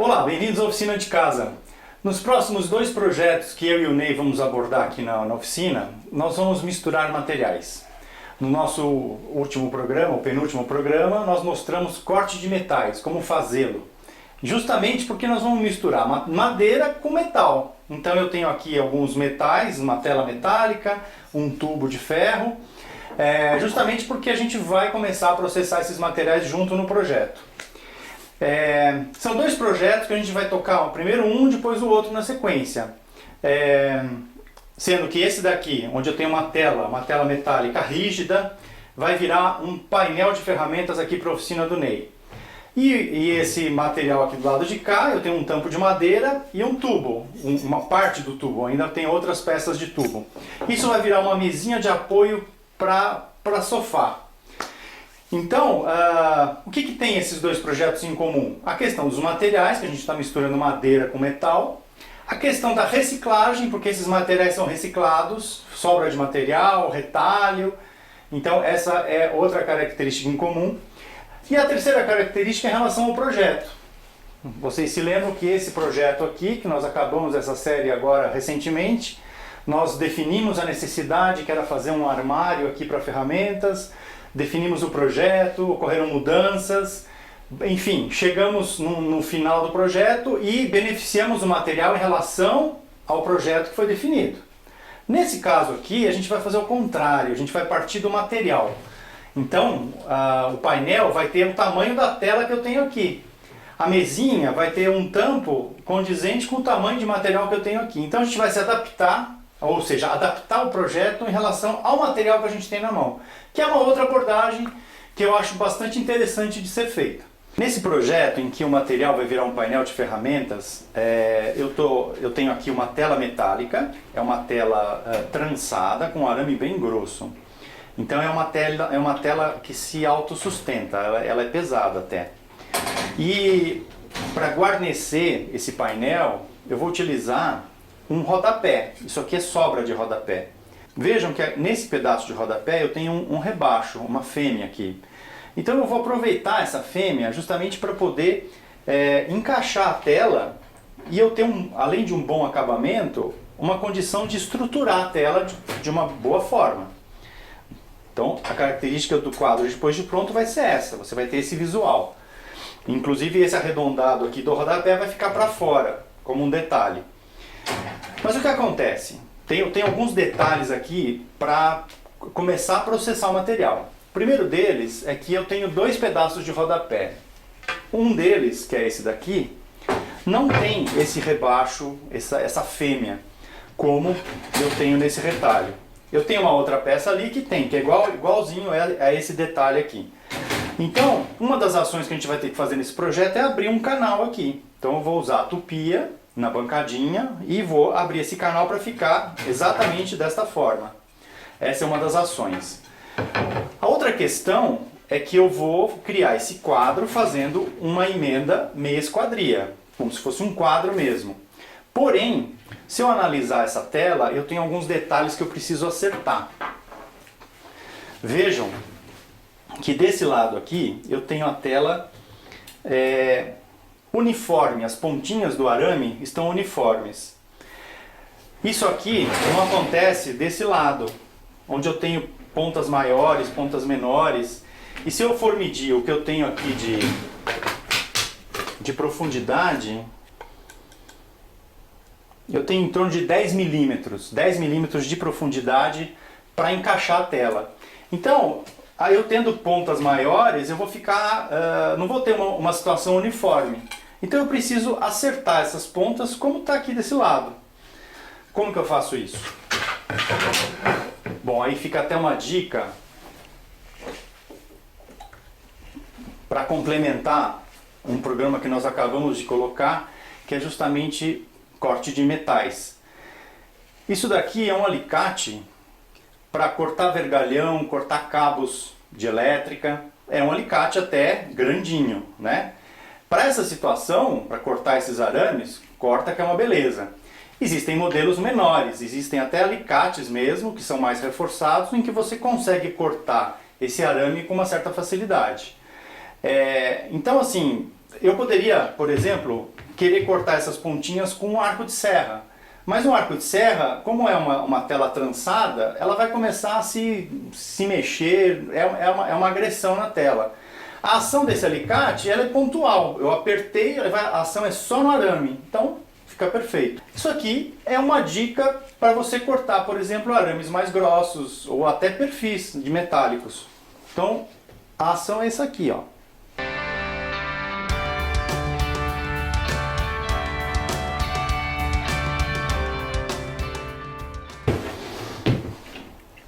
Olá, bem-vindos à Oficina de Casa. Nos próximos dois projetos que eu e o Ney vamos abordar aqui na oficina, nós vamos misturar materiais. No nosso último programa, o penúltimo programa, nós mostramos corte de metais, como fazê-lo. Justamente porque nós vamos misturar madeira com metal. Então eu tenho aqui alguns metais, uma tela metálica, um tubo de ferro, justamente porque a gente vai começar a processar esses materiais junto no projeto. São dois projetos que a gente vai tocar, primeiro um, depois o outro na sequência. Sendo que esse daqui, onde eu tenho uma tela metálica rígida, vai virar um painel de ferramentas aqui para a oficina do Ney. E esse material aqui do lado de cá, eu tenho um tampo de madeira e um tubo, uma parte do tubo, ainda tem outras peças de tubo. Isso vai virar uma mesinha de apoio para sofá. Então, o que tem esses dois projetos em comum? A questão dos materiais, que a gente está misturando madeira com metal. A questão da reciclagem, porque esses materiais são reciclados, sobra de material, retalho. Então, essa é outra característica em comum. E a terceira característica é em relação ao projeto. Vocês se lembram que esse projeto aqui, que nós acabamos essa série agora recentemente, nós definimos a necessidade, que era fazer um armário aqui para ferramentas, definimos o projeto, ocorreram mudanças, enfim, chegamos no final do projeto e beneficiamos o material em relação ao projeto que foi definido. Nesse caso aqui, a gente vai fazer o contrário, a gente vai partir do material. Então, o painel vai ter o tamanho da tela que eu tenho aqui. A mesinha vai ter um tampo condizente com o tamanho de material que eu tenho aqui. Então a gente vai se adaptar, ou seja, adaptar o projeto em relação ao material que a gente tem na mão, que é uma outra abordagem que eu acho bastante interessante de ser feita. Nesse projeto em que o material vai virar um painel de ferramentas, eu tenho aqui uma tela metálica, é uma tela trançada com arame bem grosso. Então é uma tela que se autossustenta, ela é pesada até. E para guarnecer esse painel, eu vou utilizar um rodapé. Isso aqui é sobra de rodapé. Vejam que nesse pedaço de rodapé eu tenho um rebaixo, uma fêmea aqui. Então eu vou aproveitar essa fêmea justamente para poder encaixar a tela e eu ter, além de um bom acabamento, uma condição de estruturar a tela de uma boa forma. Então a característica do quadro depois de pronto vai ser essa, você vai ter esse visual. Inclusive esse arredondado aqui do rodapé vai ficar para fora, como um detalhe. Mas o que acontece? Tem alguns detalhes aqui para começar a processar o material. O primeiro deles é que eu tenho dois pedaços de rodapé. Um deles, que é esse daqui, não tem esse rebaixo, essa fêmea, como eu tenho nesse retalho. Eu tenho uma outra peça ali que tem, que é igualzinho a esse detalhe aqui. Então, uma das ações que a gente vai ter que fazer nesse projeto é abrir um canal aqui. Então eu vou usar a tupia na bancadinha e vou abrir esse canal para ficar exatamente desta forma. Essa é uma das ações. A outra questão é que eu vou criar esse quadro fazendo uma emenda meia esquadria, como se fosse um quadro mesmo. Porém, se eu analisar essa tela, eu tenho alguns detalhes que eu preciso acertar. Vejam que desse lado aqui eu tenho a tela uniforme, as pontinhas do arame estão uniformes. Isso aqui não acontece desse lado, onde eu tenho pontas maiores, pontas menores. E se eu for medir o que eu tenho aqui de profundidade, eu tenho em torno de 10 milímetros de profundidade para encaixar a tela. Então, aí eu tendo pontas maiores, eu vou ficar, não vou ter uma situação uniforme. Então eu preciso acertar essas pontas como está aqui desse lado. Como que eu faço isso? Bom, aí fica até uma dica para complementar um programa que nós acabamos de colocar, que é justamente corte de metais. Isso daqui é um alicate para cortar vergalhão, cortar cabos de elétrica. É um alicate até grandinho, né? Para essa situação, para cortar esses arames, corta que é uma beleza. Existem modelos menores, existem até alicates mesmo, que são mais reforçados, em que você consegue cortar esse arame com uma certa facilidade. Então assim, eu poderia, por exemplo, querer cortar essas pontinhas com um arco de serra. Mas um arco de serra, como é uma tela trançada, ela vai começar a se mexer, é uma agressão na tela. A ação desse alicate ela é pontual, eu apertei, a ação é só no arame, então fica perfeito. Isso aqui é uma dica para você cortar, por exemplo, arames mais grossos ou até perfis de metálicos. Então a ação é essa aqui, ó.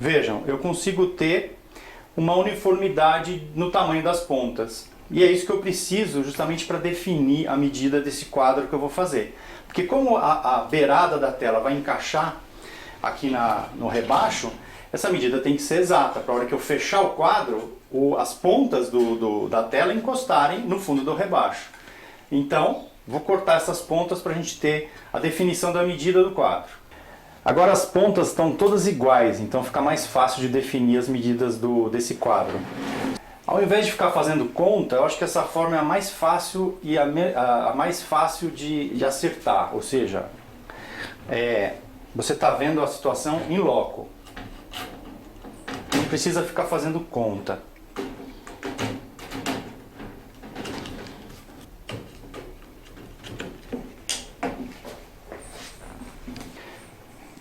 Vejam, eu consigo ter uma uniformidade no tamanho das pontas. E é isso que eu preciso justamente para definir a medida desse quadro que eu vou fazer. Porque como a beirada da tela vai encaixar aqui no rebaixo, essa medida tem que ser exata. Para a hora que eu fechar o quadro, as pontas da tela encostarem no fundo do rebaixo. Então, vou cortar essas pontas para a gente ter a definição da medida do quadro. Agora as pontas estão todas iguais, então fica mais fácil de definir as medidas desse quadro. Ao invés de ficar fazendo conta, eu acho que essa forma é a mais fácil e a mais fácil de acertar. Ou seja, você está vendo a situação em loco. Não precisa ficar fazendo conta.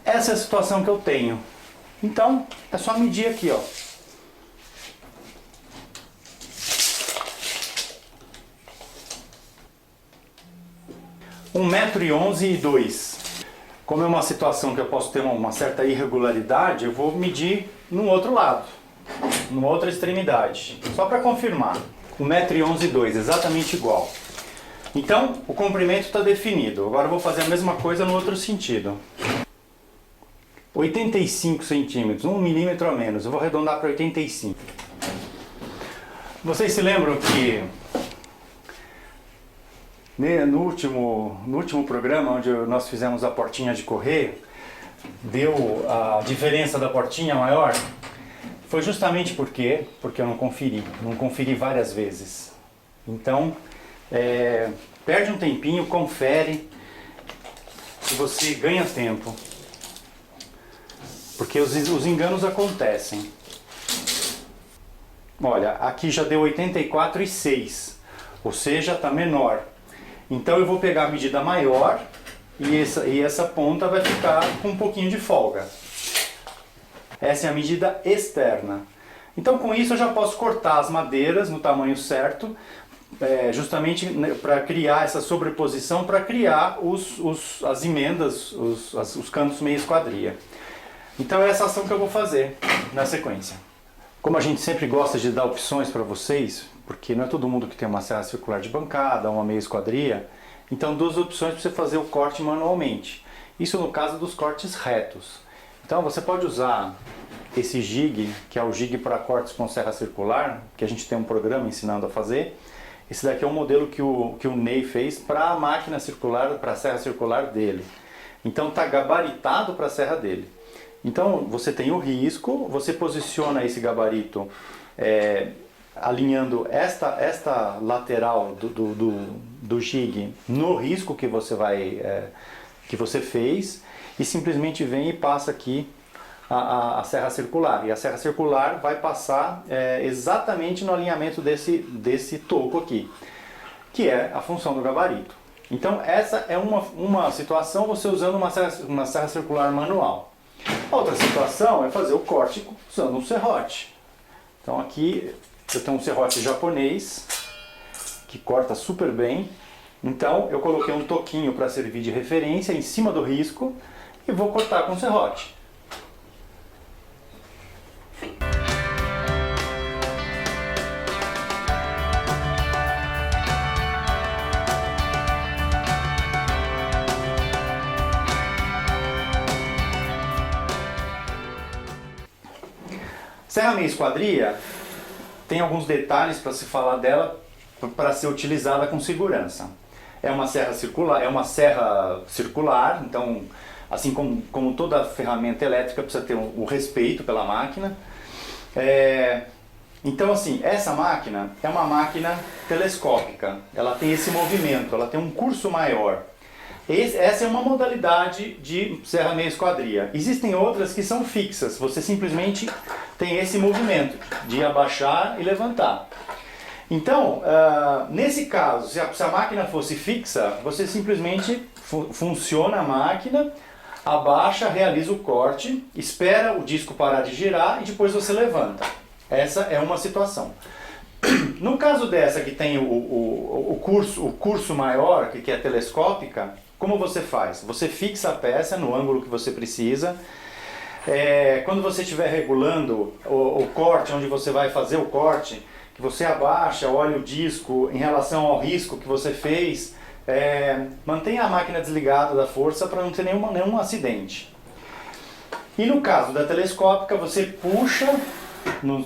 Essa é a situação que eu tenho. Então, é só medir aqui, ó. Um 1,11 m. Como é uma situação que eu posso ter uma certa irregularidade, eu vou medir no outro lado, numa outra extremidade. Só para confirmar. 1,11 m, exatamente igual. Então, o comprimento está definido. Agora eu vou fazer a mesma coisa no outro sentido. 85 centímetros, 1 milímetro a menos. Eu vou arredondar para 85. Vocês se lembram que no último programa, onde nós fizemos a portinha de correio, deu a diferença da portinha maior? Foi justamente porque eu não conferi várias vezes. Então, perde um tempinho, confere, e você ganha tempo. Porque os enganos acontecem. Olha, aqui já deu 84,6, ou seja, está menor. Então eu vou pegar a medida maior e essa ponta vai ficar com um pouquinho de folga. Essa é a medida externa. Então com isso eu já posso cortar as madeiras no tamanho certo, justamente para criar essa sobreposição, para criar as emendas, os cantos meia esquadria. Então é essa ação que eu vou fazer na sequência. Como a gente sempre gosta de dar opções para vocês, porque não é todo mundo que tem uma serra circular de bancada, uma meia esquadria, então duas opções para você fazer o corte manualmente. Isso no caso dos cortes retos. Então você pode usar esse jig, que é o jig para cortes com serra circular, que a gente tem um programa ensinando a fazer. Esse daqui é um modelo que o Ney fez para a máquina circular, para a serra circular dele. Então está gabaritado para a serra dele. Então você tem o risco, você posiciona esse gabarito alinhando esta lateral do jig no risco que você fez, e simplesmente vem e passa aqui a serra circular. E a serra circular vai passar exatamente no alinhamento desse toco aqui, que é a função do gabarito. Então essa é uma situação você usando uma serra circular manual. Outra situação é fazer o corte usando um serrote. Então aqui eu tenho um serrote japonês que corta super bem. Então eu coloquei um toquinho para servir de referência em cima do risco e vou cortar com o serrote. Serra meia esquadria tem alguns detalhes para se falar dela para ser utilizada com segurança. É uma serra circular, então assim como toda ferramenta elétrica precisa ter o respeito pela máquina. Então assim, essa máquina é uma máquina telescópica, ela tem esse movimento, ela tem um curso maior. Essa é uma modalidade de serra meia esquadria. Existem outras que são fixas, você simplesmente tem esse movimento de abaixar e levantar. Então, nesse caso, se a máquina fosse fixa, você simplesmente funciona a máquina, abaixa, realiza o corte, espera o disco parar de girar e depois você levanta. Essa é uma situação. No caso dessa que tem o curso maior, que é telescópica, como você faz? Você fixa a peça no ângulo que você precisa. Quando você estiver regulando o corte, onde você vai fazer o corte, que você abaixa, olha o disco em relação ao risco que você fez, mantenha a máquina desligada da força para não ter nenhum acidente. E no caso da telescópica, você puxa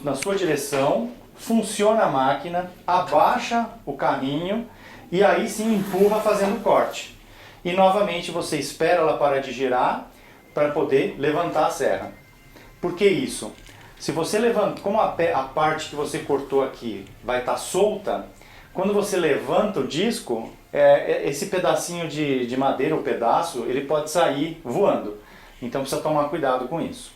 na sua direção, funciona a máquina, abaixa o carrinho e aí sim empurra fazendo o corte. E novamente você espera ela parar de girar para poder levantar a serra. Por que isso? Se você levanta, como a parte que você cortou aqui vai estar solta, quando você levanta o disco, esse pedacinho de madeira, o pedaço, ele pode sair voando. Então precisa tomar cuidado com isso.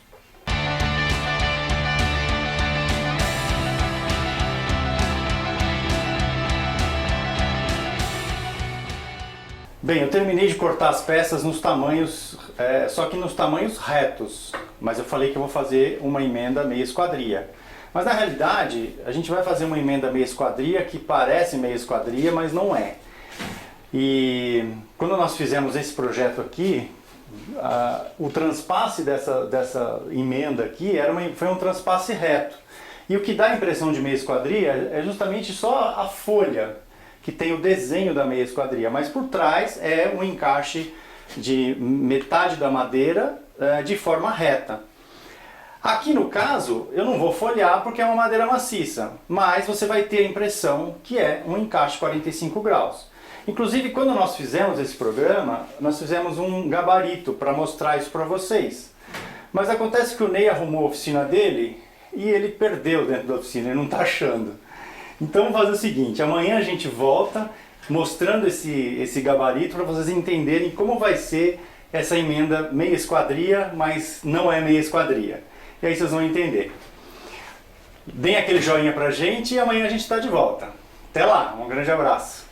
Bem, eu terminei de cortar as peças nos tamanhos, só que nos tamanhos retos, mas eu falei que eu vou fazer uma emenda meia esquadria. Mas na realidade, a gente vai fazer uma emenda meia esquadria que parece meia esquadria, mas não é. E quando nós fizemos esse projeto aqui, o transpasse dessa emenda aqui foi um transpasse reto. E o que dá a impressão de meia esquadria é justamente só a folha, que tem o desenho da meia esquadria, mas por trás é um encaixe de metade da madeira de forma reta. Aqui no caso, eu não vou folhear porque é uma madeira maciça, mas você vai ter a impressão que é um encaixe 45 graus. Inclusive, quando nós fizemos esse programa, nós fizemos um gabarito para mostrar isso para vocês. Mas acontece que o Ney arrumou a oficina dele e ele perdeu dentro da oficina, ele não está achando. Então vamos fazer o seguinte, amanhã a gente volta mostrando esse gabarito para vocês entenderem como vai ser essa emenda meia esquadria, mas não é meia esquadria. E aí vocês vão entender. Deem aquele joinha pra gente e amanhã a gente está de volta. Até lá, um grande abraço.